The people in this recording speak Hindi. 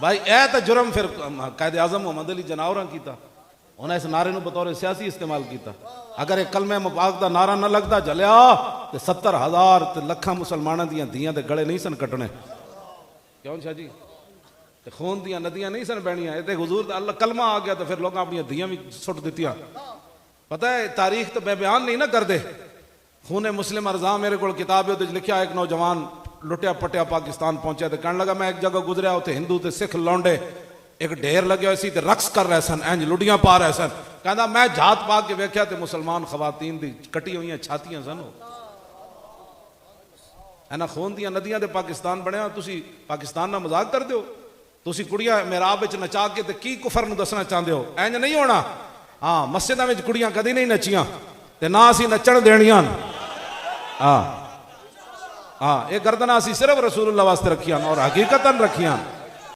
भाई ए तो जुर्म फिर कायदे आजम मोहम्मद अली जनावरा किया, उन्हें इस नारे बतौर सियासी इस्तेमाल किया। अगर एक कलमे मुबारक का नारा न लगता जलिया तो 70,000 लखा मुसलमानों दियां धीयां दे गले नहीं सन कटने। क्यों शाह जी? ते खून दियां नदियां नहीं सन बहनियां। ये हुजूर दा अल्लाह कलमा आ गया तो फिर लोग अपनी धीयां भी सुट दित्तियां। पता है तारीख तो मैं बयान नहीं ना करते। खूने मुस्लिम अर्जा मेरे को किताब है, लिखा एक नौजवान लुटिया पटिया पाकिस्तान पहुंचा तो कहने लगा मैं एक जगह गुजरिया, उत्थे हिंदू ते सिख लौंडे एक ढेर लगे हुए सी ते रक्स कर रहे सन, इंज लुडियां पा रहे सन। कहता मैं जात पा के वेख्या तो मुसलमान खवातीन दी कटी हुई छातियां सन। इन्हां खून दियां नदियां दे पाकिस्तान बनया, तुसी पाकिस्तान नाल मजाक कर दो। तुसी कुड़ियां मेहराब विच नचा के ते की कुफर नूं दसना चाहते हो? इंज नहीं होना। हाँ मस्जिदां विच कुड़ियां कदी नहीं नचियां ते ना असीं नचण देणियां। हाँ हाँ ये गर्दना असीं सिर्फ रसूलुल्लाह वास्ते रखियां और हकीकतन रखियां।